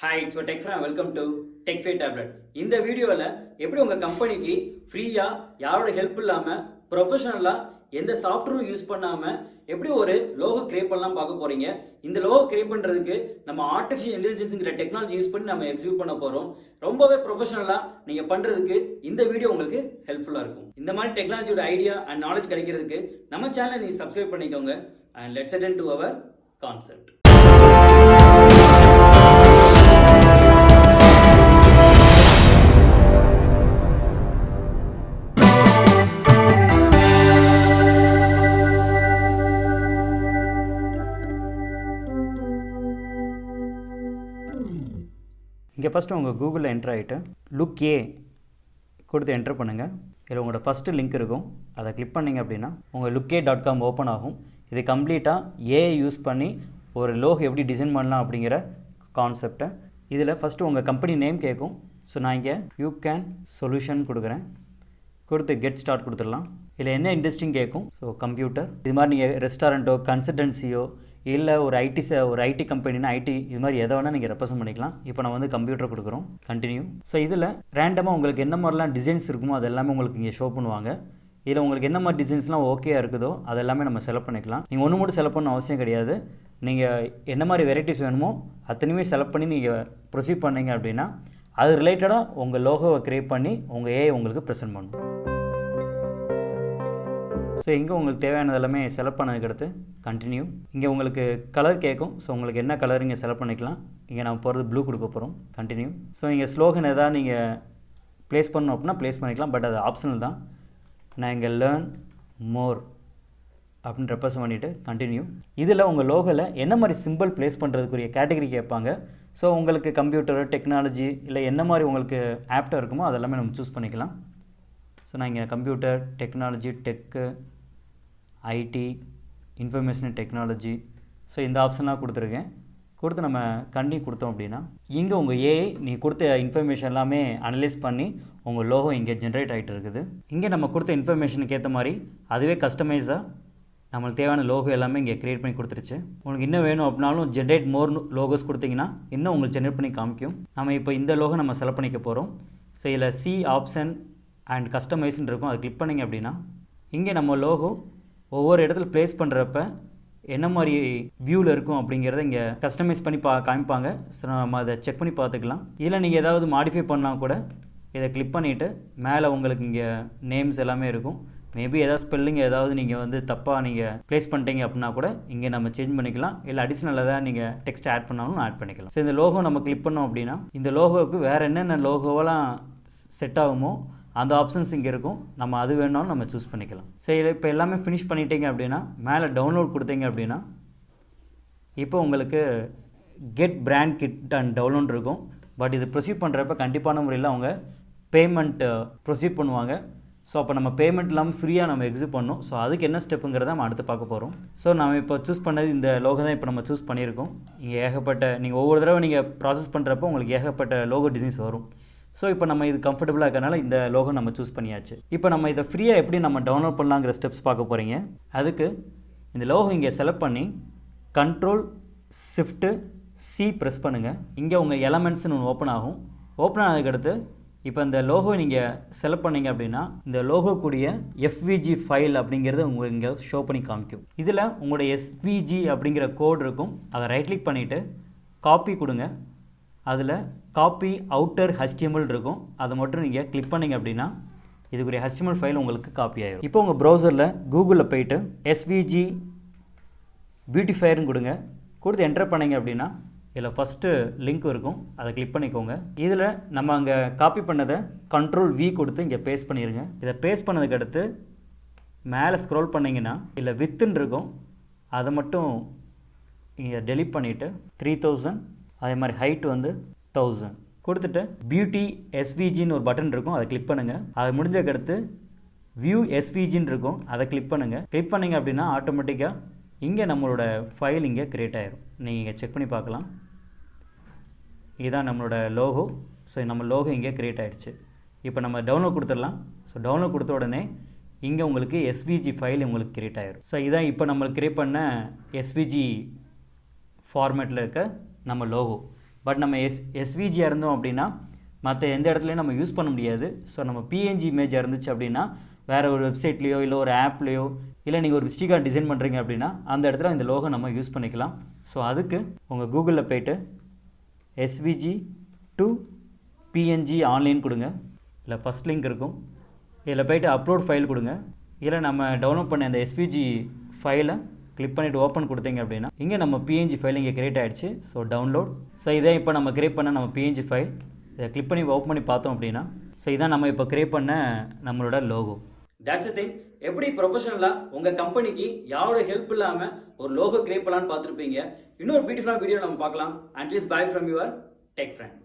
Hi, it's Tech Fran. Welcome to Tech Fit Tablet. இந்த வீடியோவில் எப்படி உங்கள் கம்பெனிக்கு ஃப்ரீயாக யாரோட ஹெல்ப் இல்லாமல் ப்ரொஃபஷனலாக எந்த சாஃப்ட்வேரும் யூஸ் பண்ணாமல் எப்படி ஒரு லோகோ கிரியேட் பண்ணலாம் பார்க்க போகிறீங்க. இந்த லோகோ கிரியேட் பண்ணுறதுக்கு நம்ம ஆர்டிஃபிஷியல் இன்டெலிஜென்ஸுங்கிற டெக்னாலஜி யூஸ் பண்ணி நம்ம எக்ஸிக்யூட் பண்ண போகிறோம். ரொம்பவே ப்ரொஃபஷனலாக நீங்கள் பண்ணுறதுக்கு இந்த வீடியோ உங்களுக்கு ஹெல்ப்ஃபுல்லாக இருக்கும். இந்த மாதிரி டெக்னாலஜியோட ஐடியா அண்ட் நாலேஜ் கிடைக்கிறதுக்கு நம்ம சேனலை நீங்கள் சப்ஸ்கிரைப் பண்ணிக்கோங்க. And let's attend to our concept. இங்கே ஃபஸ்ட்டு உங்கள் கூகுளில் என்ட்ரு ஆகிட்டு லுக்கே கொடுத்து என்ட்ரு பண்ணுங்கள். இதில் உங்களோட ஃபஸ்ட்டு லிங்க் இருக்கும், அதை கிளிக் பண்ணிங்க அப்படின்னா உங்கள் லுக்கே.com ஓப்பன் ஆகும். இது கம்ப்ளீட்டாக ஏஐ யூஸ் பண்ணி ஒரு லோகோ எப்படி டிசைன் பண்ணலாம் அப்படிங்கிற கான்செப்டை. இதில் ஃபஸ்ட்டு உங்கள் கம்பெனி நேம் கேட்கும். ஸோ நான் இங்கே யூ கேன் சொல்யூஷன் கொடுக்குறேன். கொடுத்து கெட் ஸ்டார்ட் கொடுத்துடலாம். இதில் என்ன இண்டஸ்ட்ரின்னு கேட்கும். ஸோ கம்ப்யூட்டர், இது மாதிரி நீங்கள் ரெஸ்டாரண்ட்டோ கன்சல்டன்சியோ இல்லை ஒரு ஐடி கம்பெனினா ஐடி, இது மாதிரி எதை வேணால் நீங்கள் ரெப்ரசென்ட் பண்ணிக்கலாம். இப்போ நம்ம வந்து கம்ப்யூட்டர் கொடுக்குறோம். கண்டினியூ. ஸோ இதில் ரேண்டமாக உங்களுக்கு என்ன மாதிரிலாம் டிசைன்ஸ் இருக்குமோ அது எல்லாமே உங்களுக்கு இங்கே ஷோ பண்ணுவாங்க. இதில் உங்களுக்கு என்ன மாதிரி டிசைன்ஸ்லாம் ஓகேயாக இருக்குதோ அது எல்லாமே நம்ம செலக்ட் பண்ணிக்கலாம். நீங்கள் ஒன்று மட்டும் செலக்ட் பண்ண அவசியம் கிடையாது. நீங்கள் என்ன மாதிரி வெரைட்டிஸ் வேணுமோ அத்தனையுமே செலக்ட் பண்ணி நீங்கள் ப்ரொசீட் பண்ணிங்க அப்படின்னா அது ரிலேட்டடாக உங்கள் லோகோவை க்ரியேட் பண்ணி உங்கள் ஏஐ உங்களுக்கு ப்ரெசென்ட் பண்ணும். ஸோ இங்கே உங்களுக்கு தேவையானது எல்லாமே செலக்ட் பண்ணதுக்கடுத்து கண்டினியூ. இங்கே உங்களுக்கு கலர் கேட்கும். ஸோ உங்களுக்கு என்ன கலர் இங்கே செலக்ட் பண்ணிக்கலாம். இங்கே நம்ம போகிறது ப்ளூ கொடுக்க போகிறோம். கண்டினியூ. ஸோ இங்கே ஸ்லோகன் எதாவது நீங்கள் ப்ளேஸ் பண்ணணும் அப்படின்னா ப்ளேஸ் பண்ணிக்கலாம். பட் அது ஆப்ஷனல் தான். நான் இங்கே லேர்ன் மோர் அப்படின்னு ரெப்ரசென்ட் பண்ணிவிட்டு கண்டினியூ. இதில் உங்கள் லோகோவில் என்ன மாதிரி சிம்பிள் ப்ளேஸ் பண்ணுறதுக்குரிய கேட்டகரி கேட்பாங்க. ஸோ உங்களுக்கு கம்ப்யூட்டர் டெக்னாலஜி இல்லை என்ன மாதிரி உங்களுக்கு ஆப்டாக இருக்குமோ அதெல்லாமே நம்ம சூஸ் பண்ணிக்கலாம். ஸோ நான் இங்கே computer technology, tech, IT, information technology, so இந்த ஆப்ஷன்லாம் கொடுத்துருக்கேன். கொடுத்து நம்ம கண்டினியூ கொடுத்தோம் அப்படின்னா இங்கே உங்கள் ஏஐ நீங்கள் கொடுத்த இன்ஃபர்மேஷன் எல்லாமே அனலைஸ் பண்ணி உங்கள் லோகோ இங்கே ஜென்ரேட் ஆகிட்டு இருக்குது. இங்கே நம்ம கொடுத்த இன்ஃபர்மேஷனுக்கு ஏற்ற மாதிரி அதுவே கஸ்டமைஸாக நம்மளுக்கு தேவையான லோகோ எல்லாமே இங்கே க்ரியேட் பண்ணி கொடுத்துருச்சு. உங்களுக்கு இன்னும் வேணும் அப்படின்னாலும் ஜென்ரேட் மோர் லோகோஸ் கொடுத்தீங்கன்னா இன்னும் உங்களுக்கு ஜென்ரேட் பண்ணி காமிக்கும். நம்ம இப்போ இந்த லோகோ நம்ம செலக்ட் பண்ணிக்க போகிறோம். ஸோ இதில் சி ஆப்ஷன் அண்ட் கஸ்டமைஸ்ன்னு இருக்கும். அதை கிளிக் பண்ணிங்க அப்படின்னா இங்கே நம்ம லோகோ ஒவ்வொரு இடத்துல ப்ளேஸ் பண்ணுறப்ப என்ன மாதிரி வியூவில் இருக்கும் அப்படிங்கிறத இங்கே கஸ்டமைஸ் பண்ணி காமிப்பாங்க. ஸோ நம்ம அதை செக் பண்ணி பார்த்துக்கலாம். இதில் நீங்கள் ஏதாவது மாடிஃபை பண்ணால் கூட இதை கிளிக் பண்ணிவிட்டு மேலே உங்களுக்கு இங்கே நேம்ஸ் எல்லாமே இருக்கும். மேபி ஏதாவது ஸ்பெல்லிங் ஏதாவது நீங்கள் வந்து தப்பாக நீங்கள் ப்ளேஸ் பண்ணிட்டீங்க அப்படின்னா கூட இங்கே நம்ம சேஞ்ச் பண்ணிக்கலாம். இல்லை அடிஷ்னல் ஏதாவது நீங்கள் டெக்ஸ்ட் ஆட் பண்ணாலும் ஆட் பண்ணிக்கலாம். ஸோ இந்த லோகோ நம்ம கிளிக் பண்ணோம் அப்படின்னா இந்த லோகோவுக்கு வேறு என்னென்ன லோகோவெல்லாம் செட் ஆகுமோ அந்த ஆப்ஷன்ஸ் இங்கே இருக்கும். நம்ம அது வேணாலும் நம்ம சூஸ் பண்ணிக்கலாம். சரி, இப்போ எல்லாமே ஃபினிஷ் பண்ணிட்டீங்க அப்படின்னா மேலே டவுன்லோட் கொடுத்தீங்க அப்படின்னா இப்போ உங்களுக்கு get brand kit and download இருக்கும். பட் இது ப்ரொசீட் பண்ணுறப்ப கண்டிப்பான முறையில் அவங்க பேமெண்ட் ப்ரொசீட் பண்ணுவாங்க. ஸோ அப்போ நம்ம பேமெண்ட் இல்லாமல் ஃப்ரீயாக நம்ம எக்ஸிட் பண்ணணும். ஸோ அதுக்கு என்ன ஸ்டெப்புங்கிறத நம்ம அடுத்து பார்க்க போகிறோம். ஸோ நம்ம இப்போ சூஸ் பண்ணது இந்த லோகோ தான் இப்போ நம்ம சூஸ் பண்ணியிருக்கோம். இங்கே ஏகப்பட்ட நீங்கள் ஒவ்வொரு தடவை நீங்கள் ப்ராசஸ் பண்ணுறப்போ உங்களுக்கு ஏகப்பட்ட லோகோ டிசைன்ஸ் வரும். ஸோ இப்போ நம்ம இது கம்ஃபர்டபுளாக இருக்கனால இந்த லோகோ நம்ம சூஸ் பண்ணியாச்சு. இப்போ நம்ம இதை ஃப்ரீயாக எப்படி நம்ம டவுன்லோட் பண்ணலாங்கிற ஸ்டெப்ஸ் பார்க்க போகிறீங்க. அதுக்கு இந்த லோகோ இங்கே செலக்ட் பண்ணி Ctrl+Shift+C ப்ரெஸ் பண்ணுங்கள். இங்கே உங்கள் எலமெண்ட்ஸ்னு ஒன்று ஓப்பன் ஆகும். ஓப்பன் ஆனதுக்கடுத்து இப்போ இந்த லோகோ நீங்கள் செலக்ட் பண்ணிங்க அப்படின்னா இந்த லோகோ கூடிய எஃப்விஜி ஃபைல் அப்படிங்கிறது உங்களுக்கு இங்கே ஷோ பண்ணி காமிக்கும். இதில் உங்களோட எஸ்விஜி அப்படிங்கிற கோட் இருக்கும். அதை ரைட் கிளிக் பண்ணிவிட்டு காப்பி கொடுங்க. அதில் காப்பி அவுட்டர் HTML இருக்கும். அதை மட்டும் நீங்கள் கிளிக் பண்ணிங்க அப்படின்னா இதுக்குரிய HTML ஃபைல் உங்களுக்கு காப்பி ஆகிடும். இப்போ உங்கள் ப்ரௌசரில் கூகுளில் போயிட்டு எஸ்விஜி பியூட்டிஃபையர்னு கொடுங்க. கொடுத்து என்டர் பண்ணிங்க அப்படின்னா இதில் ஃபஸ்ட்டு லிங்க் இருக்கும். அதை கிளிக் பண்ணிக்கோங்க. இதில் நம்ம அங்கே காப்பி பண்ணதை Ctrl+V கொடுத்து இங்கே பேஸ்ட் பண்ணிடுங்க. இதை பேஸ்ட் பண்ணதுக்கு அடுத்து மேலே ஸ்க்ரோல் பண்ணிங்கன்னா இல்லை வித்துன்னு இருக்கும். அதை மட்டும் இங்கே டெலிட் பண்ணிவிட்டு 3000, அதே மாதிரி ஹைட் வந்து 1000 கொடுத்துட்டு பியூட்டி எஸ்விஜின்னு ஒரு பட்டன் இருக்கும். அதை கிளிக் பண்ணுங்கள். அது முடிஞ்சதுக்கடுத்து வியூ எஸ்விஜின்னு இருக்கும். அதை கிளிக் பண்ணுங்கள். கிளிக் பண்ணிங்க அப்படின்னா ஆட்டோமேட்டிக்காக இங்கே நம்மளோட ஃபைல் இங்கே க்ரியேட் ஆகிடும். நீங்கள் இங்கே செக் பண்ணி பார்க்கலாம். இதுதான் நம்மளோட லோகோ. ஸோ நம்ம லோகோ இங்கே க்ரியேட் ஆகிடுச்சு. இப்போ நம்ம டவுன்லோட் கொடுத்துடலாம். ஸோ டவுன்லோட் கொடுத்த உடனே இங்கே உங்களுக்கு எஸ்விஜி ஃபைல் உங்களுக்கு க்ரியேட் ஆகிடும். ஸோ இதான் இப்போ நம்மளுக்கு க்ரியேட் பண்ண எஸ்விஜி ஃபார்மேட்டில் இருக்க நம்ம லோகோ. பட் நம்ம எஸ்விஜியாக இருந்தோம் அப்படின்னா மற்ற எந்த இடத்துலையும் நம்ம யூஸ் பண்ண முடியாது. ஸோ நம்ம பிஎன்ஜி இமேஜாக இருந்துச்சு அப்படின்னா வேறு ஒரு வெப்சைட்லேயோ இல்லை ஒரு ஆப்லேயோ இல்லை நீங்கள் ஒரு விசிட்டிங் கார்டு டிசைன் பண்ணுறீங்க அப்படின்னா அந்த இடத்துல இந்த லோகோ நம்ம யூஸ் பண்ணிக்கலாம். ஸோ அதுக்கு உங்கள் கூகுளில் போய்ட்டு எஸ்விஜி டு பிஎன்ஜி ஆன்லைன் கொடுங்க. இல்லை ஃபஸ்ட் லிங்க் இருக்கும், இதில் போய்ட்டு அப்லோட் ஃபைல் கொடுங்க. இல்லை நம்ம டவுன்லோட் பண்ண அந்த எஸ்விஜி ஃபைலை கிளிக் பண்ணிவிட்டு ஓப்பன் கொடுத்தீங்க அப்படின்னா இங்கே நம்ம பிஎன்ஜி ஃபைல் இங்கே கிரியேட் ஆகிடுச்சு. So download. ஸோ இதே இப்போ நம்ம கிரியேட் பண்ண நம்ம பிஎன்ஜி ஃபைல் இதை கிளிக் பண்ணி ஓப்பன் பண்ணி பார்த்தோம் அப்படின்னா ஸோ இதான் நம்ம இப்போ கிரியேட் பண்ண நம்மளோட லோகோ. That's thing. எப்படி ப்ரொஃபஷனலாக உங்கள் கம்பெனிக்கு யாரோட ஹெல்ப் இல்லாமல் ஒரு லோகோ கிரியேட் பண்ணலான்னு பார்த்துருப்பீங்க. இன்னொரு பியூட்டிஃபுல்லான வீடியோ நம்ம பார்க்கலாம். And please buy from your tech friend.